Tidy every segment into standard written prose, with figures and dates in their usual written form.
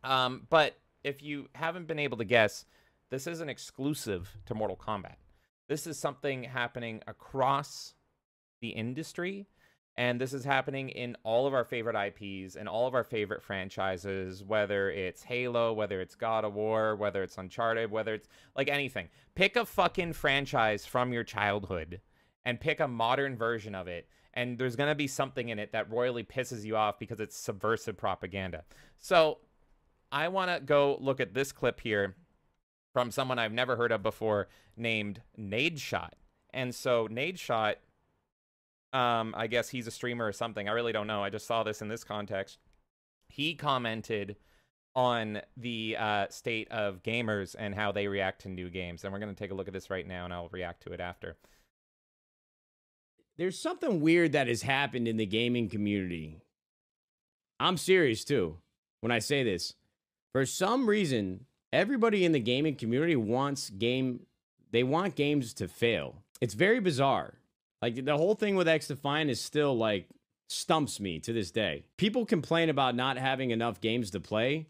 But if you haven't been able to guess, this isn't exclusive to Mortal Kombat. This is something happening across the industry, and this is happening in all of our favorite IPs and all of our favorite franchises, whether it's Halo, whether it's God of War, whether it's Uncharted, whether it's like anything. Pick a fucking franchise from your childhood and pick a modern version of it, and there's going to be something in it that royally pisses you off because it's subversive propaganda. So I want to go look at this clip here from someone I've never heard of before named Nadeshot. And so Nadeshot, I guess he's a streamer or something. I really don't know. I just saw this in this context. He commented on the state of gamers and how they react to new games. And we're going to take a look at this right now, and I'll react to it after. There's something weird that has happened in the gaming community. I'm serious, too, when I say this. For some reason, everybody in the gaming community wants they want games to fail. It's very bizarre. Like, the whole thing with XDefiant is still, like, stumps me to this day. People complain about not having enough games to play,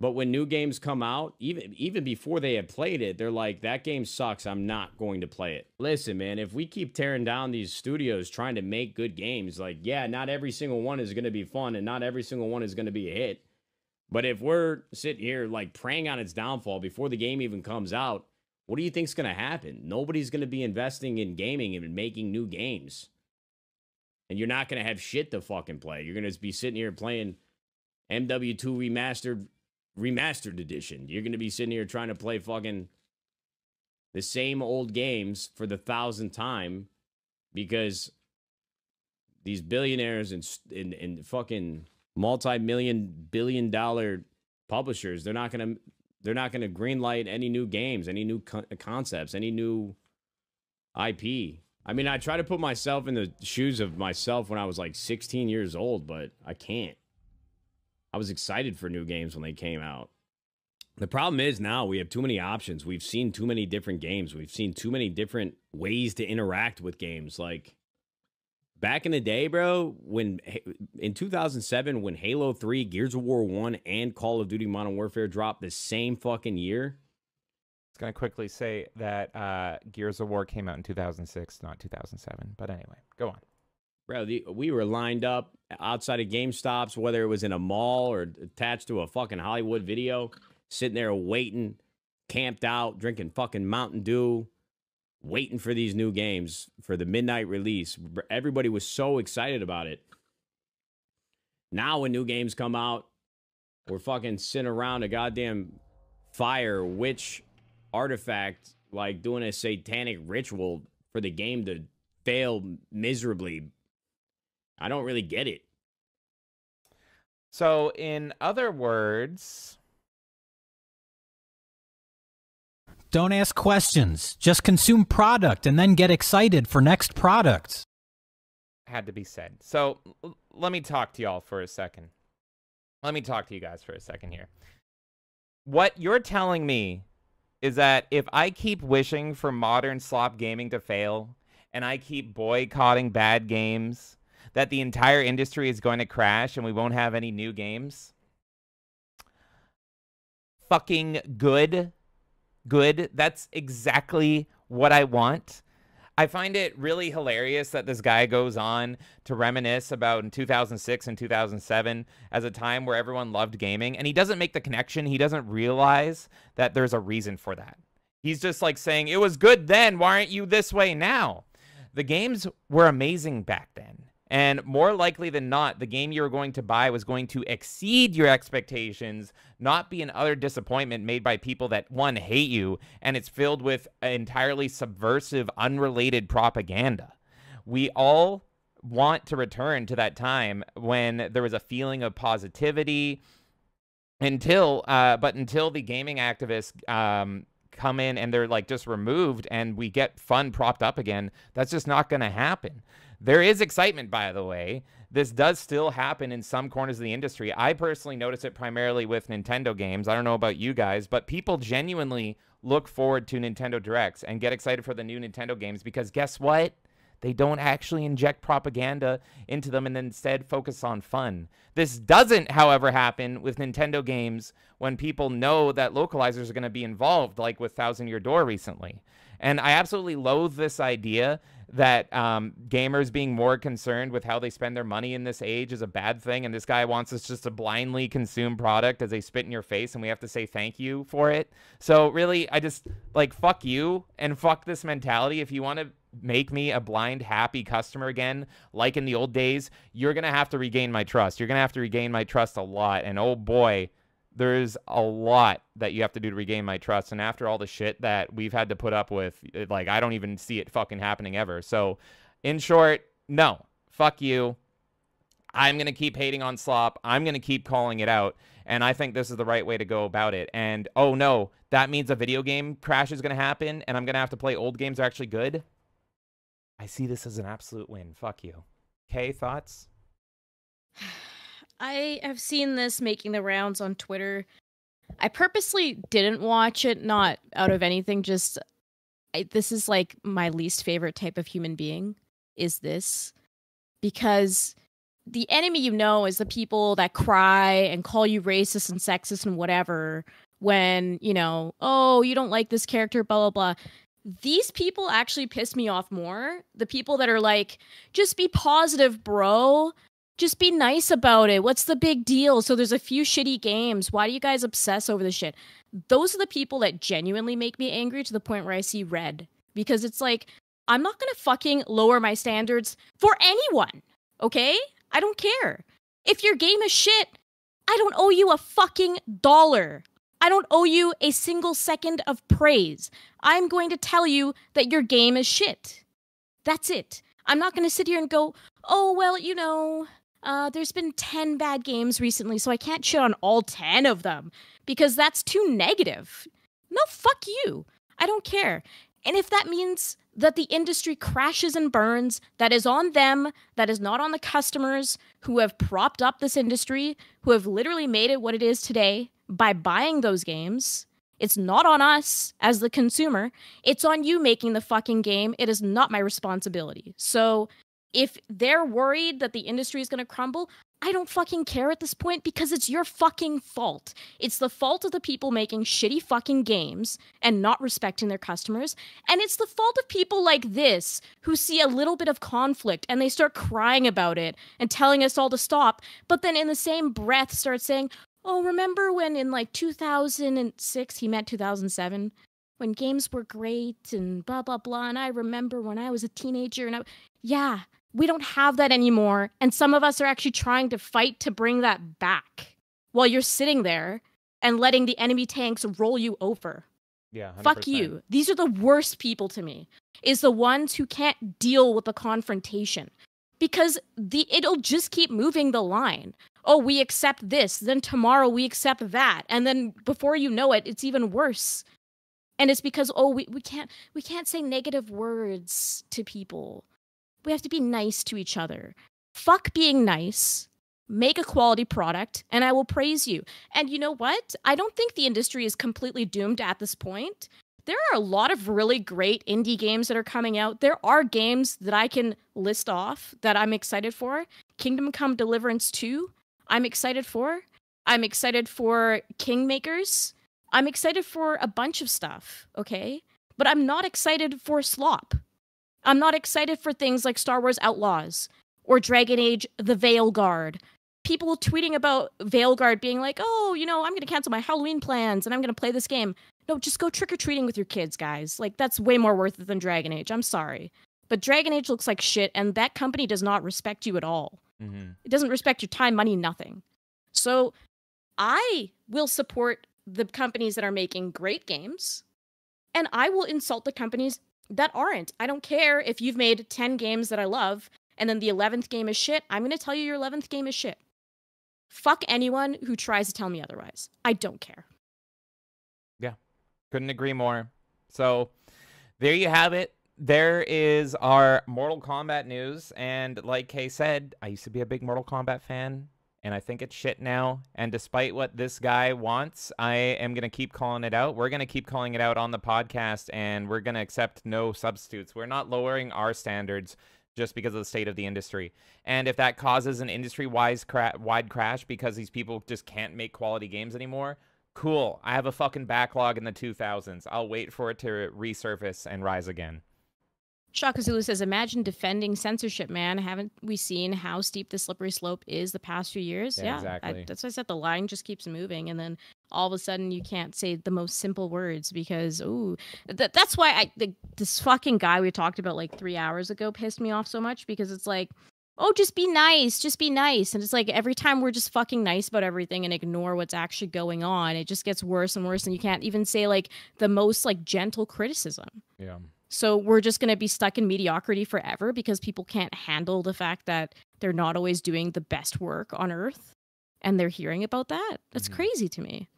but when new games come out, even before they have played it, they're like, that game sucks, I'm not going to play it. Listen, man, if we keep tearing down these studios trying to make good games, like, yeah, not every single one is going to be fun, and not every single one is going to be a hit. But if we're sitting here, like, preying on its downfall before the game even comes out, what do you think's going to happen? Nobody's going to be investing in gaming and making new games. And you're not going to have shit to fucking play. You're going to be sitting here playing MW2 Remastered Edition. You're going to be sitting here trying to play fucking the same old games for the 1,000th time because these billionaires and fucking multi-billion publishers, they're not going to greenlight any new games, any new concepts, any new IP. I mean, I try to put myself in the shoes of myself when I was like 16 years old, but I can't. I was excited for new games when they came out. The problem is now we have too many options. We've seen too many different games. We've seen too many different ways to interact with games. Like, back in the day, bro, in 2007, when Halo 3, Gears of War 1, and Call of Duty Modern Warfare dropped the same fucking year. It's going to quickly say that Gears of War came out in 2006, not 2007. But anyway, go on. Bro, we were lined up outside of GameStops, whether it was in a mall or attached to a fucking Hollywood Video, sitting there waiting, camped out, drinking fucking Mountain Dew, waiting for these new games for the midnight release. Everybody was so excited about it. Now when new games come out, we're fucking sitting around a goddamn fire witch artifact, like doing a satanic ritual for the game to fail miserably. I don't really get it. So, in other words, don't ask questions. Just consume product and then get excited for next products. Had to be said. So, let me talk to y'all for a second. Let me talk to you guys for a second here. What you're telling me is that if I keep wishing for modern slop gaming to fail and I keep boycotting bad games, that the entire industry is going to crash and we won't have any new games? Fucking good. Good. That's exactly what I want. I find it really hilarious that this guy goes on to reminisce about in 2006 and 2007 as a time where everyone loved gaming, and he doesn't make the connection. He doesn't realize that there's a reason for that. He's just like saying, it was good then, why aren't you this way now? The games were amazing back then. And more likely than not, the game you were going to buy was going to exceed your expectations, not be an utter disappointment made by people that, one, hate you, and it's filled with entirely subversive, unrelated propaganda. We all want to return to that time when there was a feeling of positivity until the gaming activists come in and they're like just removed and we get fun propped up again. That's just not going to happen. There is excitement, by the way. This does still happen in some corners of the industry. I personally notice it primarily with Nintendo games. I don't know about you guys, but people genuinely look forward to Nintendo Directs and get excited for the new Nintendo games because guess what? They don't actually inject propaganda into them and instead focus on fun. This doesn't, however, happen with Nintendo games when people know that localizers are going to be involved, like with Thousand Year Door recently. And I absolutely loathe this idea that gamers being more concerned with how they spend their money in this age is a bad thing, and this guy wants us just to blindly consume product as they spit in your face, and we have to say thank you for it. So really, I just, like, fuck you, and fuck this mentality. If you want to make me a blind, happy customer again, like in the old days, you're going to have to regain my trust. You're going to have to regain my trust a lot, and oh boy, there's a lot that you have to do to regain my trust. And after all the shit that we've had to put up with, like, I don't even see it fucking happening ever. So, in short, no. Fuck you. I'm going to keep hating on slop. I'm going to keep calling it out. And I think this is the right way to go about it. And, oh no, that means a video game crash is going to happen, and I'm going to have to play old games that are actually good. I see this as an absolute win. Fuck you. Okay, thoughts? I have seen this making the rounds on Twitter. I purposely didn't watch it, not out of anything, just this is like my least favorite type of human being, is this. Because the enemy you know is the people that cry and call you racist and sexist and whatever when, you know, oh, you don't like this character, blah, blah, blah. These people actually piss me off more. The people that are like, just be positive, bro. Just be nice about it. What's the big deal? So there's a few shitty games. Why do you guys obsess over this shit? Those are the people that genuinely make me angry to the point where I see red. Because it's like, I'm not going to fucking lower my standards for anyone. Okay? I don't care. If your game is shit, I don't owe you a fucking dollar. I don't owe you a single second of praise. I'm going to tell you that your game is shit. That's it. I'm not going to sit here and go, oh, well, you know, there's been 10 bad games recently, so I can't shit on all 10 of them because that's too negative. No, fuck you. I don't care. And if that means that the industry crashes and burns, that is on them, that is not on the customers who have propped up this industry, who have literally made it what it is today by buying those games. It's not on us as the consumer. It's on you making the fucking game. It is not my responsibility. So if they're worried that the industry is going to crumble, I don't fucking care at this point because it's your fucking fault. It's the fault of the people making shitty fucking games and not respecting their customers. And it's the fault of people like this who see a little bit of conflict and they start crying about it and telling us all to stop, but then in the same breath start saying, oh, remember when in like 2006, he meant 2007, when games were great and blah, blah, blah. And I remember when I was a teenager and yeah, we don't have that anymore. And some of us are actually trying to fight to bring that back while you're sitting there and letting the enemy tanks roll you over. Yeah, 100%. Fuck you. These are the worst people to me, is the ones who can't deal with the confrontation because it'll just keep moving the line. Oh, we accept this. Then tomorrow we accept that. And then before you know it, it's even worse. And it's because, oh, we can't say negative words to people. We have to be nice to each other. Fuck being nice. Make a quality product, and I will praise you. And you know what? I don't think the industry is completely doomed at this point. There are a lot of really great indie games that are coming out. There are games that I can list off that I'm excited for. Kingdom Come Deliverance 2, I'm excited for. I'm excited for Kingmakers. I'm excited for a bunch of stuff, okay? But I'm not excited for slop. I'm not excited for things like Star Wars Outlaws or Dragon Age The Veilguard. People tweeting about Veilguard being like, oh, you know, I'm going to cancel my Halloween plans and I'm going to play this game. No, just go trick-or-treating with your kids, guys. Like, that's way more worth it than Dragon Age. I'm sorry. But Dragon Age looks like shit, and that company does not respect you at all. Mm-hmm. It doesn't respect your time, money, nothing. So I will support the companies that are making great games, and I will insult the companies that aren't. I don't care if you've made 10 games that I love, and then the 11th game is shit. I'm going to tell you your 11th game is shit. Fuck anyone who tries to tell me otherwise. I don't care. Yeah, couldn't agree more. So there you have it. There is our Mortal Kombat news. And like Kay said, I used to be a big Mortal Kombat fan. and I think it's shit now. And despite what this guy wants, I am going to keep calling it out. We're going to keep calling it out on the podcast, and we're going to accept no substitutes. We're not lowering our standards just because of the state of the industry. And if that causes an industry-wide crash because these people just can't make quality games anymore, cool. I have a fucking backlog in the 2000s. I'll wait for it to resurface and rise again. Shaka Zulu says, imagine defending censorship, man. Haven't we seen how steep the slippery slope is the past few years? Yeah, exactly. That's why I said the line just keeps moving. And then all of a sudden you can't say the most simple words because, that's why this fucking guy we talked about like 3 hours ago pissed me off so much, because it's like, oh, just be nice. Just be nice. And it's like every time we're just fucking nice about everything and ignore what's actually going on, it just gets worse and worse. And you can't even say like the most like gentle criticism. Yeah. So we're just going to be stuck in mediocrity forever because people can't handle the fact that they're not always doing the best work on Earth, and they're hearing about that. That's crazy to me.